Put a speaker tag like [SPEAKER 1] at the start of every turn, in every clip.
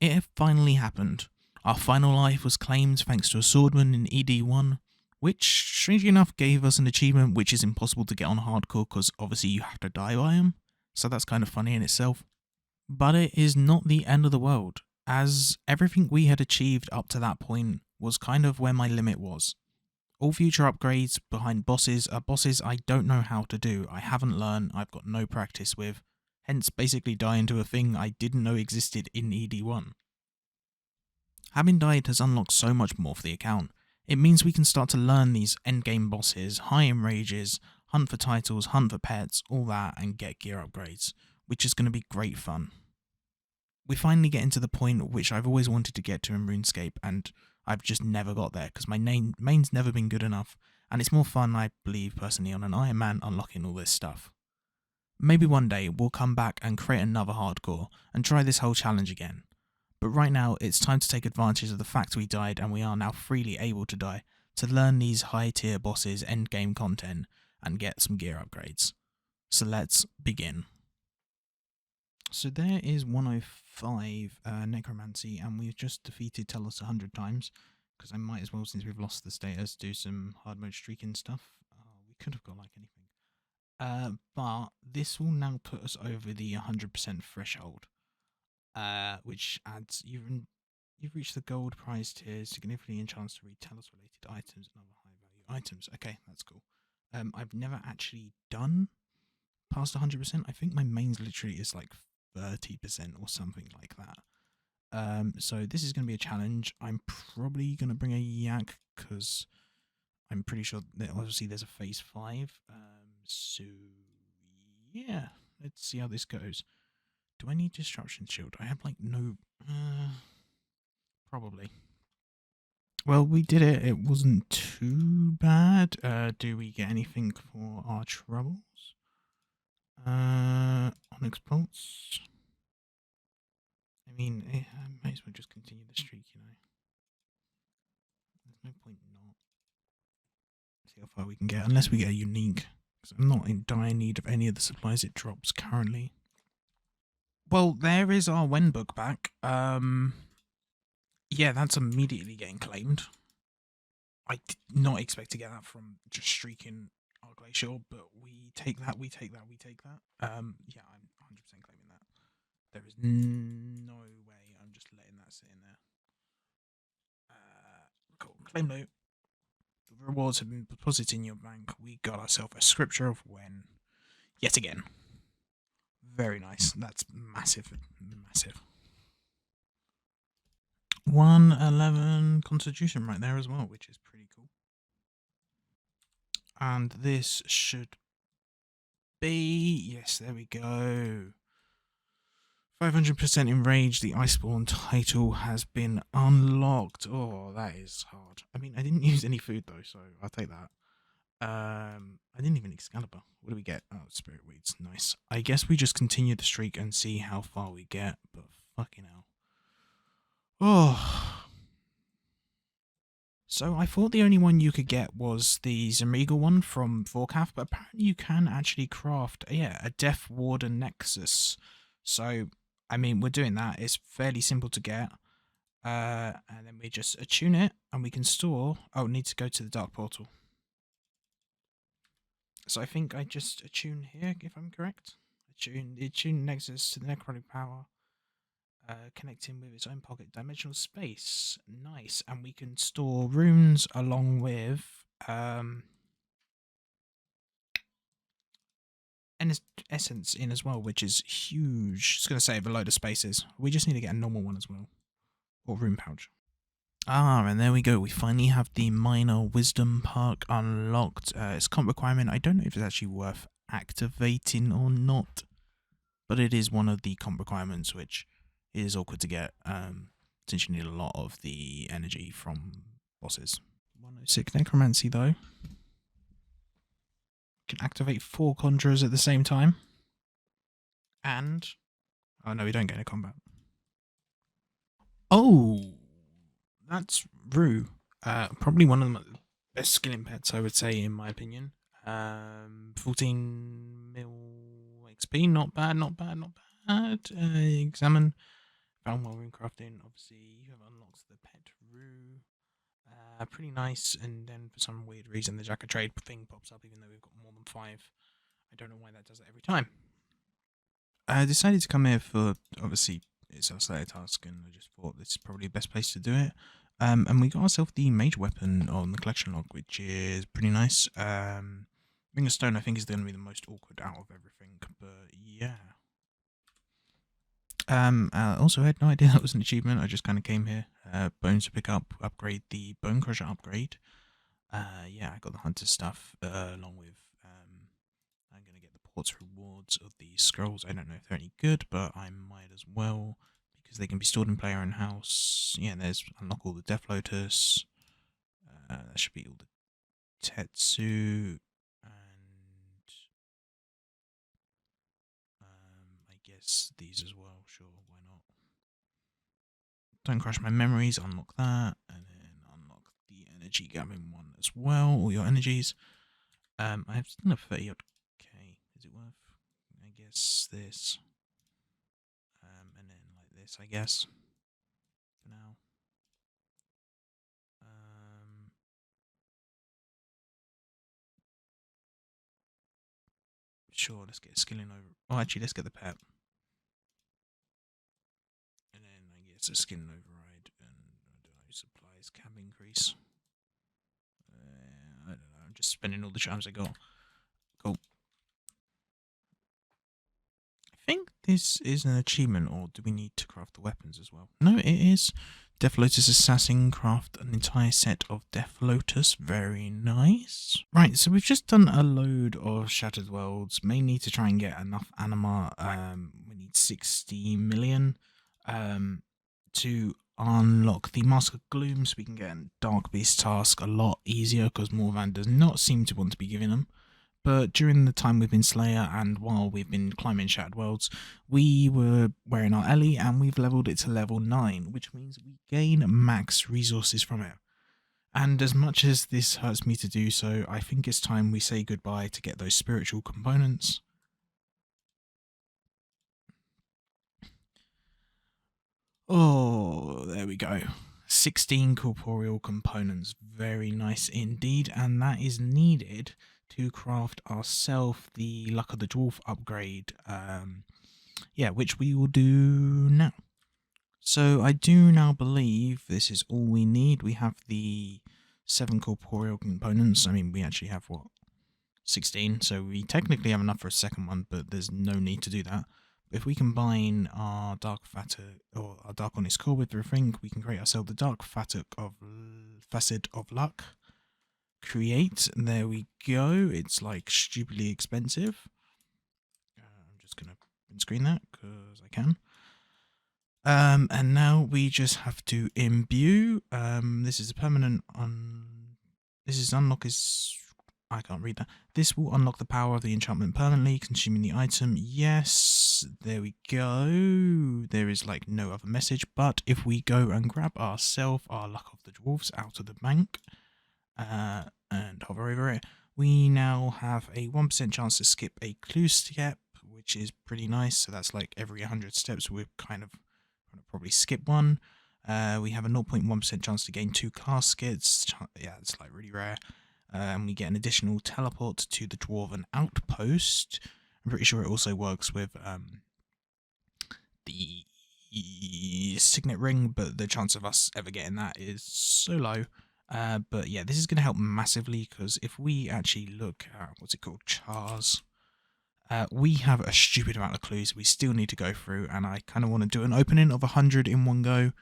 [SPEAKER 1] It had finally happened. Our final life was claimed thanks to a swordman in ED1, which, strangely enough, gave us an achievement which is impossible to get on hardcore because obviously you have to die by him, so that's kind of funny in itself. But it is not the end of the world, as everything we had achieved up to that point was kind of where my limit was. All future upgrades behind bosses are bosses I don't know how to do, I haven't learned, I've got no practice with, hence basically dying to a thing I didn't know existed in ED1. Having died has unlocked so much more for the account. It means we can start to learn these endgame bosses, high in rages, hunt for titles, hunt for pets, all that, and get gear upgrades, which is going to be great fun. We finally get into the point which I've always wanted to get to in RuneScape, and I've just never got there because my main's never been good enough, and it's more fun, I believe personally, on an Ironman unlocking all this stuff. Maybe one day we'll come back and create another hardcore and try this whole challenge again. But right now it's time to take advantage of the fact we died and we are now freely able to die to learn these high tier bosses endgame content and get some gear upgrades. So let's begin. So there is 105 Necromancy, and we've just defeated Telos 100 times, because I might as well, since we've lost the status, do some hard mode streaking stuff. We could have got like anything. But this will now put us over the 100% threshold, which adds, you've reached the gold prize tier, significantly enhanced to read Telos related items and other high value items. Okay, that's cool. I've never actually done past 100%. I think my mains literally is like 30% or something like that. So this is going to be a challenge. I'm probably going to bring a yak because I'm pretty sure that obviously there's a phase 5. So yeah, let's see how this goes. Do I need disruption shield? I have like no, probably. Well, we did it. It wasn't too bad. Do we get anything for our troubles? Onyx bolts. I mean, I might as well just continue the streak, you know. There's no point not. See how far we can get, unless we get a unique. Because I'm not in dire need of any of the supplies it drops currently. Well, there is our Wen book back. Yeah, that's immediately getting claimed. I did not expect to get that from just streaking our glacier, but we take that, we take that, we take that. Yeah, I'm 100% claiming that. There is no way I'm just letting that sit in there. Cool. Claim note. The rewards have been deposited in your bank. We got ourselves a scripture of Wen. Yet again. Very nice. That's massive. Massive. 111 constitution right there as well, which is pretty cool. And this should be... Yes, there we go. 500% enraged. The Iceborne title has been unlocked. Oh, that is hard. I mean, I didn't use any food though, so I'll take that. I didn't even Excalibur. What do we get? Oh, Spirit Weeds. Nice. I guess we just continue the streak and see how far we get, but fucking hell. Oh. So I thought the only one you could get was the Zamigal one from Vorkath, but apparently you can actually craft, a Death Warden Nexus. So, I mean, we're doing that. It's fairly simple to get. And then we just attune it, and we can store... Oh, need to go to the Dark Portal. So I think I just attune here, if I'm correct. Attune Nexus to the Necrotic Power. Connecting with its own pocket dimensional space. Nice. And we can store runes along with essence in as well, which is huge. It's going to save a load of spaces. We just need to get a normal one as well. Or rune pouch. And there we go. We finally have the Minor Wisdom Park unlocked. It's comp requirement. I don't know if it's actually worth activating or not, but it is one of the comp requirements, which is awkward to get, since you need a lot of the energy from bosses. 106 Necromancy, though. Can activate 4 Conjurers at the same time. And... Oh, no, we don't get into combat. Oh! That's Rue. Probably one of the best skilling pets, I would say, in my opinion. 14 mil XP, not bad, not bad, not bad. Examine. Found while room crafting. Obviously, you have unlocked the pet roo. Pretty nice. And then for some weird reason, the Jack of Trade thing pops up, even though we've got more than 5. I don't know why that does it every time. I decided to come here for, obviously, it's a Slayer task, and I just thought this is probably the best place to do it. And we got ourselves the major weapon on the collection log, which is pretty nice. Ring of Stone, I think, is going to be the most awkward out of everything, but yeah. Also, I had no idea that was an achievement. I just kind of came here. Bones to pick up, upgrade the Bone Crusher upgrade. Yeah, I got the Hunter stuff, along with, I'm going to get the ports rewards of the scrolls. I don't know if they're any good, but I might as well, because they can be stored in player and house. Yeah, there's unlock all the Death Lotus. That should be all the Tetsu, and I guess these as well. Sure, why not? Don't crush my memories. Unlock that, and then unlock the energy gathering one as well. All your energies. I have still have 30 odd K. Is it worth? I guess this. And then like this, I guess. For now. Sure, let's get skilling over. Oh, actually, let's get the pet. And then I guess a skin override and I don't know, supplies cap increase. I don't know. I'm just spending all the charms I got. Cool. I think this is an achievement, or do we need to craft the weapons as well? No, it is. Death Lotus Assassin, craft an entire set of Death Lotus. Very nice. Right, so we've just done a load of Shattered Worlds, mainly to try and get enough anima. We need 60 million to unlock the Mask of Gloom, so we can get a Dark Beast task a lot easier, because Morvan does not seem to want to be giving them. But during the time we've been Slayer and while we've been climbing Shattered Worlds, we were wearing our Ellie and we've leveled it to level 9, which means we gain max resources from it. And as much as this hurts me to do so, I think it's time we say goodbye to get those spiritual components. Oh, there we go. 16 corporeal components. Very nice indeed. And that is needed to craft ourselves the Luck of the Dwarf upgrade. Yeah, which we will do now. So I do now believe this is all we need. We have the 7 corporeal components. I mean, we actually have, what, 16? So we technically have enough for a second one, but there's no need to do that. If we combine our Dark Facet, or our Dark Onyx Core with the thing, we can create ourselves the Dark Facet of Luck. Create, and there we go. It's like stupidly expensive. I'm just going to print screen that because I can. And now we just have to imbue. This is a permanent this is unlock is, I can't read that. This will unlock the power of the enchantment permanently, consuming the item. Yes, there we go. There is like no other message, but if we go and grab ourselves our Luck of the Dwarfs out of the bank, and hover over it, we now have a 1% chance to skip a clue step, which is pretty nice. So that's like every 100 steps we're kind of going to probably skip one. We have a 0.1% chance to gain 2 caskets. Yeah, it's like really rare. And we get an additional teleport to the Dwarven Outpost. I'm pretty sure it also works with the Signet Ring, but the chance of us ever getting that is so low. But yeah, this is going to help massively, because if we actually look at, what's it called, Chars, we have a stupid amount of clues we still need to go through, and I kind of want to do an opening of 100 in one go.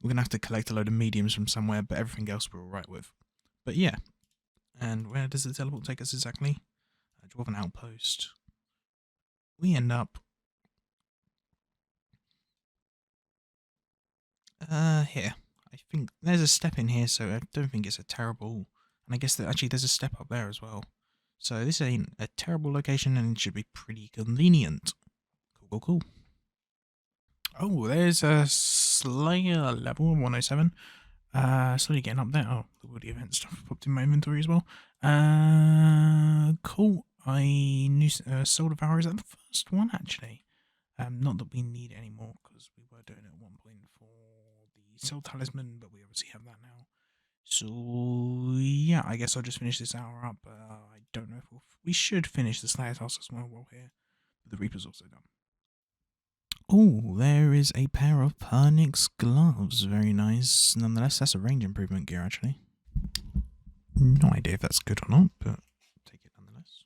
[SPEAKER 1] We're going to have to collect a load of mediums from somewhere, but everything else we're alright with. But yeah. And where does the teleport take us exactly? Dwarven Outpost. We end up here. I think there's a step in here, so I don't think it's a terrible. And I guess that actually there's a step up there as well. So this ain't a terrible location, and it should be pretty convenient. Cool, cool, cool. Oh, there's a Slayer level 107. Slowly getting up there. Oh, the woody event stuff popped in my inventory as well. Cool. I knew Soul Devourer is that the first one actually. Not that we need any more, because we were doing it at Soul Talisman, but we obviously have that now. So yeah, I guess I'll just finish this hour up. I don't know if we should finish the Slayer task as well while here. But the Reaper's also done. Oh, there is a pair of Pernix gloves. Very nice. Nonetheless, that's a range improvement gear, actually. No idea if that's good or not, but take it nonetheless.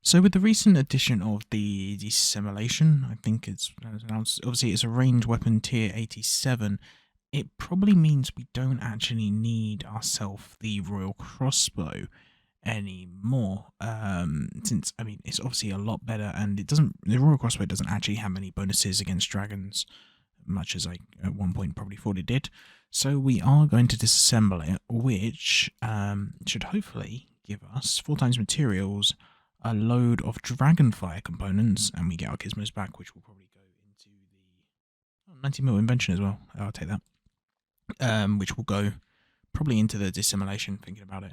[SPEAKER 1] So with the recent addition of the dissimulation, I think it's announced, obviously it's a ranged weapon tier 87, it probably means we don't actually need ourselves the Royal Crossbow anymore, since, I mean, it's obviously a lot better, and the Royal Crossbow doesn't actually have any bonuses against dragons, much as I at one point probably thought it did. So we are going to disassemble it, which should hopefully give us 4 times materials, a load of Dragonfire components, and we get our gizmos back, which will probably go into the 90mm invention as well. I'll take that. Which will go probably into the dissimulation, thinking about it.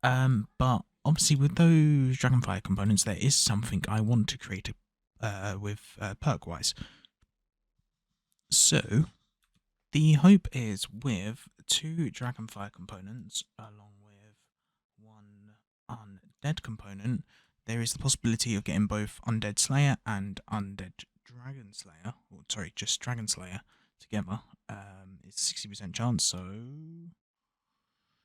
[SPEAKER 1] But obviously with those Dragonfire components, there is something I want to create with perk-wise. So the hope is with 2 Dragonfire components, along with 1 Undead component, there is the possibility of getting both Undead Slayer and Undead Dragon Slayer, or sorry, just Dragon Slayer together. It's 60% chance, so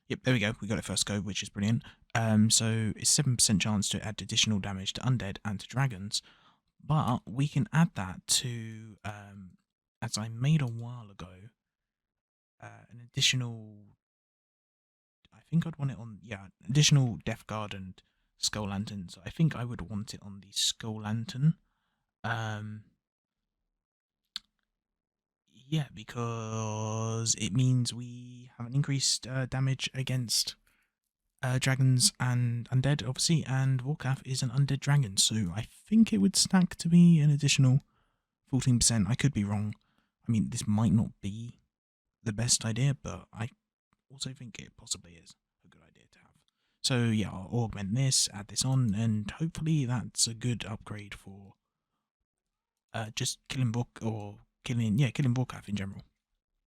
[SPEAKER 1] yep, there we go. We got it first go, which is brilliant. So it's 7% chance to add additional damage to undead and to dragons, but we can add that to, as I made a while ago, an additional. I think I'd want it on, yeah, additional Death Guard and Skull Lantern. So I think I would want it on the Skull Lantern. Yeah, because it means we have an increased damage against dragons and undead, obviously, and Warcath is an undead dragon, so I think it would stack to be an additional 14%. I could be wrong. I mean, this might not be the best idea, but I also think it possibly is a good idea to have. So yeah, I'll augment this, add this on, and hopefully that's a good upgrade for just killing Warcath in general.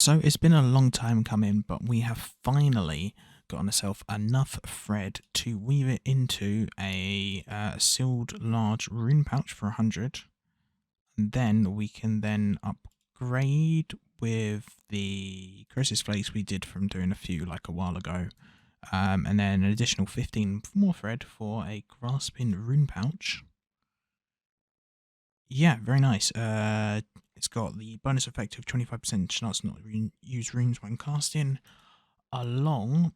[SPEAKER 1] So it's been a long time coming, but we have finally gotten ourselves enough thread to weave it into a sealed large rune pouch for 100. And then we can then upgrade with the Croesus Flakes we did from doing a few like a while ago. And then an additional 15 more thread for a grasping rune pouch. Yeah, very nice. It's got the bonus effect of 25% chance not to use runes when casting, along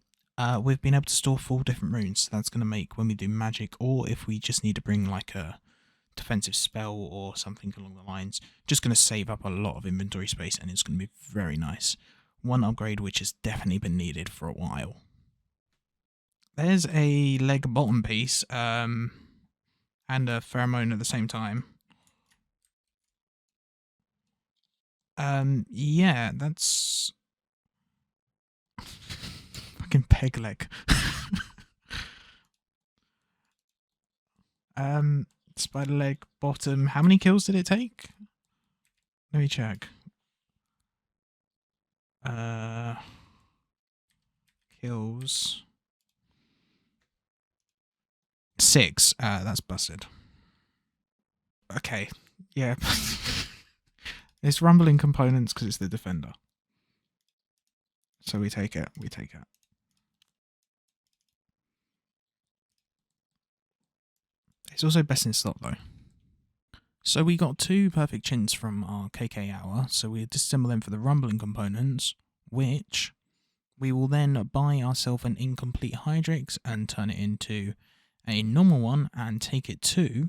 [SPEAKER 1] with being able to store 4 different runes. That's going to make when we do magic, or if we just need to bring like a defensive spell or something along the lines, just going to save up a lot of inventory space, and it's going to be very nice. One upgrade which has definitely been needed for a while. There's a leg bottom piece and a pheromone at the same time. Yeah, that's fucking peg leg. Spider leg bottom. How many kills did it take? Let me check. Kills. 6. That's busted. Okay, yeah. It's rumbling components because it's the defender. So we take it. We take it. It's also best in slot though. So we got 2 perfect chins from our KK hour. So we disassemble them for the rumbling components, which we will then buy ourselves an incomplete Hydrix and turn it into a normal one and take it to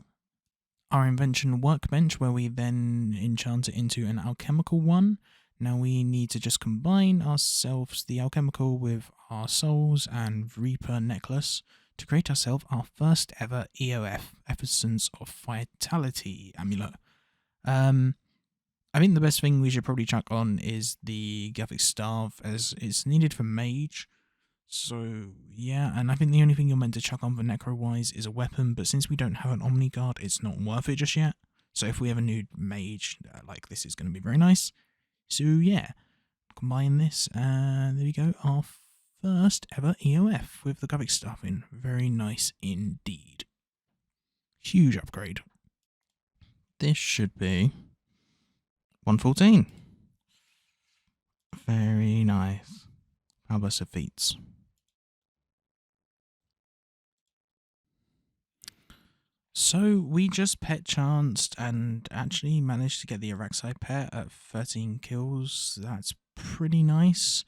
[SPEAKER 1] our invention workbench, where we then enchant it into an alchemical one. Now we need to just combine ourselves the alchemical with our souls and Reaper necklace to create ourselves our first ever EOF, Essence of Vitality amulet. I think the best thing we should probably chuck on is the Gothic Staff, as it's needed for mage. So yeah, and I think the only thing you're meant to chuck on for necro-wise is a weapon, but since we don't have an Omni Guard, it's not worth it just yet. So if we have a new mage, like this is going to be very nice. So yeah, combine this, and there we go, our first ever EOF with the graphics stuff in. Very nice indeed. Huge upgrade. This should be 114. Very nice. Albus of feats. So we just pet chanced and actually managed to get the RS3 pet at 13 kills. That's pretty nice.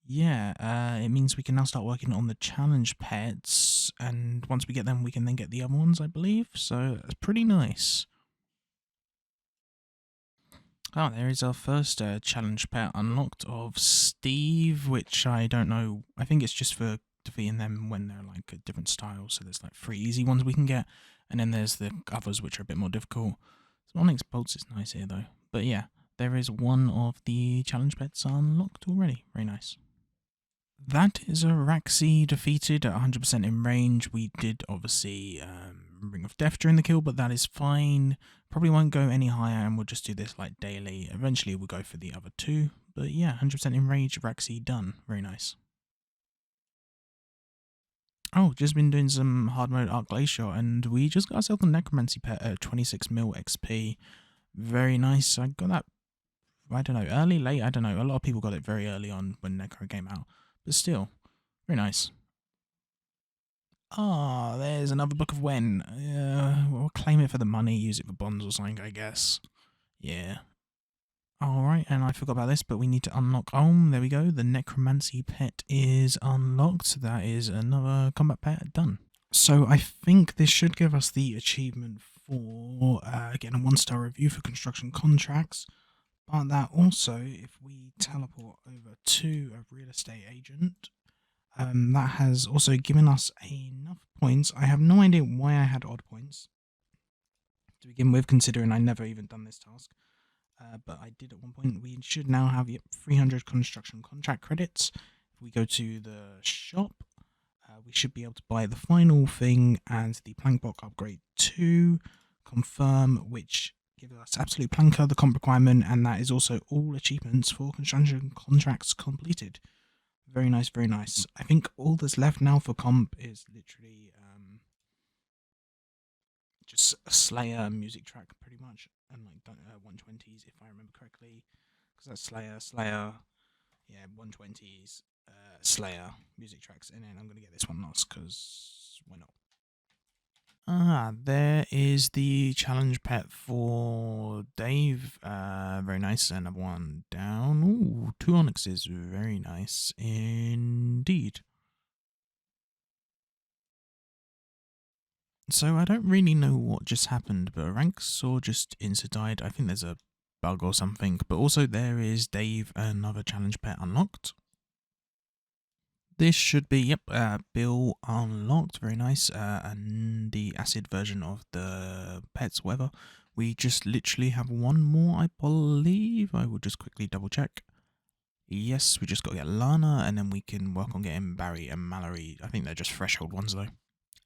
[SPEAKER 1] Yeah, it means we can now start working on the challenge pets, and once we get them, we can then get the other ones, I believe. So that's pretty nice. Oh, there is our first challenge pet unlocked of Steve, which I don't know. I think it's just for defeating them when they're like a different style. So there's like 3 easy ones we can get, and then there's the others which are a bit more difficult. Onyx Bolts is nice here though. But yeah, there is one of the challenge pets unlocked already. Very nice. That is a Raxi defeated at 100% in range. We did obviously Ring of Death during the kill, but that is fine. Probably won't go any higher, and we'll just do this like daily. Eventually we'll go for the other 2. But yeah, 100% in range, Raxi done. Very nice. Oh, just been doing some hard mode Arc Glacier, and we just got ourselves a Necromancy pet at 26 mil XP. Very nice. I got that, I don't know, early, late, I don't know. A lot of people got it very early on when Necro came out. But still, very nice. Ah, there's another Book of When. We'll claim it for the money, use it for bonds or something, I guess. Yeah. Alright, and I forgot about this, but we need to unlock... Oh, there we go. The Necromancy pet is unlocked. That is another combat pet done. So I think this should give us the achievement for getting a 1-star review for construction contracts. But that also, if we teleport over to a real estate agent, that has also given us enough points. I have no idea why I had odd points to begin with, considering I never even done this task. But I did at one point. We should now have 300 construction contract credits. If we go to the shop, we should be able to buy the final thing and the plank block upgrade 2, confirm, which gives us absolute planker, the comp requirement, and that is also all achievements for construction contracts completed. Very nice, very nice. I think all that's left now for comp is literally just a Slayer music track, pretty much, and like 120s if I remember correctly, because that's Slayer, yeah, 120s, Slayer music tracks, and then I'm gonna get this one lost because why not? Ah, there is the challenge pet for Dave. Very nice. Another one down. Ooh, 2 onyxes. Very nice indeed. So I don't really know what just happened, but a rank saw just insta-died. I think there's a bug or something. But also there is Dave, another challenge pet unlocked. This should be, yep, Bill unlocked, very nice, and the acid version of the pets, whatever. We just literally have one more, I believe. I will just quickly double check. Yes, we just got to get Lana, and then we can work on getting Barry and Mallory. I think they're just threshold ones, though.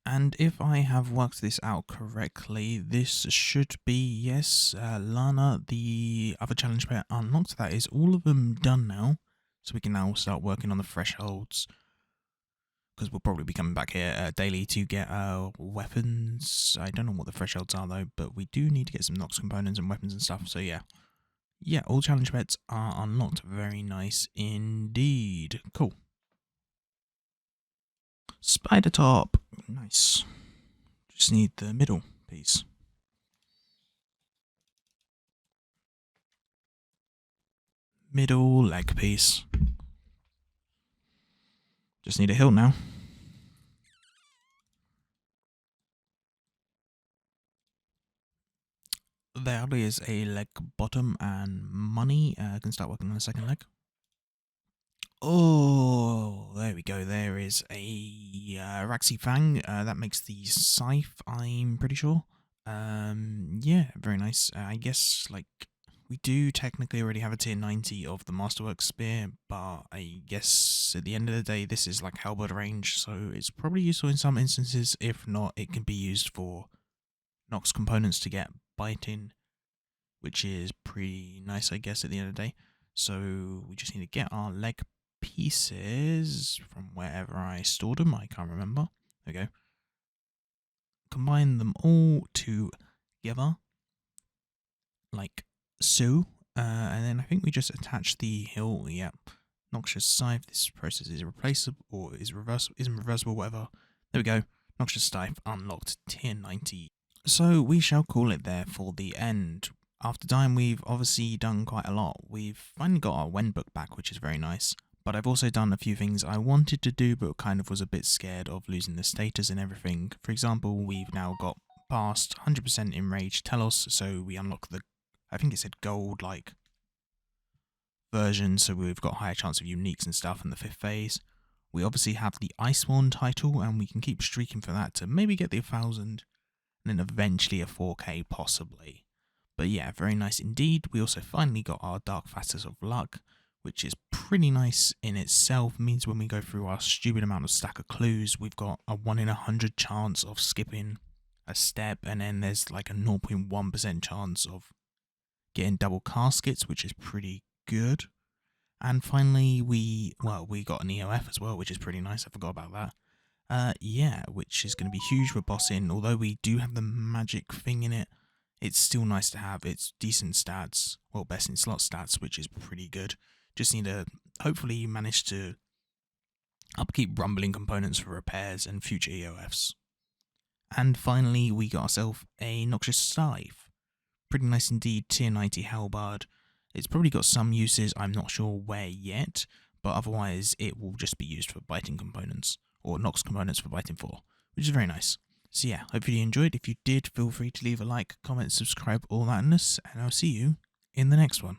[SPEAKER 1] And if I have worked this out correctly, this should be, yes, Lana, the other challenge pet unlocked. That is all of them done now. So we can now start working on the thresholds, because we'll probably be coming back here daily to get weapons. I don't know what the thresholds are though, but we do need to get some Nox components and weapons and stuff. So yeah, all challenge pets are unlocked. Very nice indeed. Cool. Spider top, nice. Just need the middle piece. Middle leg piece. Just need a hilt now. There is a leg bottom and money. I can start working on the second leg. Oh, there we go. There is a Raxi Fang. That makes the scythe, I'm pretty sure. Yeah, very nice. I guess, like, we do technically already have a tier 90 of the Masterwork Spear, but I guess at the end of the day, this is like halberd range, so it's probably useful in some instances. If not, it can be used for Nox components to get biting, which is pretty nice, I guess, at the end of the day. So we just need to get our leg pieces from wherever I stored them. I can't remember. There we go. Combine them all together, like so. And then I think we just attach the hill. Yep. Noxious Scythe. This process is replaceable or is reversible, whatever. There we go. Noxious Scythe unlocked tier 90. So we shall call it there for the end. After dying, we've obviously done quite a lot. We've finally got our Wen book back, which is very nice. But I've also done a few things I wanted to do, but kind of was a bit scared of losing the status and everything. For example, we've now got past 100% Enraged Telos, so we unlock the, I think it said gold, like, version, so we've got higher chance of uniques and stuff in the 5th phase. We obviously have the Iceborne title, and we can keep streaking for that to maybe get the 1000, and then eventually a 4K possibly. But yeah, very nice indeed. We also finally got our Dark Facets of Luck, which is pretty nice in itself. Means when we go through our stupid amount of stack of clues, we've got a 1 in 100 chance of skipping a step, and then there's like a 0.1% chance of getting double caskets, which is pretty good. And finally, we got an EOF as well, which is pretty nice. I forgot about that. Yeah, which is going to be huge for bossing. Although we do have the magic thing in it, it's still nice to have. It's decent stats, well, best in slot stats, which is pretty good. Just need to hopefully manage to upkeep rumbling components for repairs and future EOFs. And finally, we got ourselves a Noxious Scythe. Pretty nice indeed, tier 90 halberd. It's probably got some uses, I'm not sure where yet, but otherwise it will just be used for biting components, or Nox components for biting 4, which is very nice. So yeah, hopefully you enjoyed. If you did, feel free to leave a like, comment, subscribe, all thatness, and I'll see you in the next one.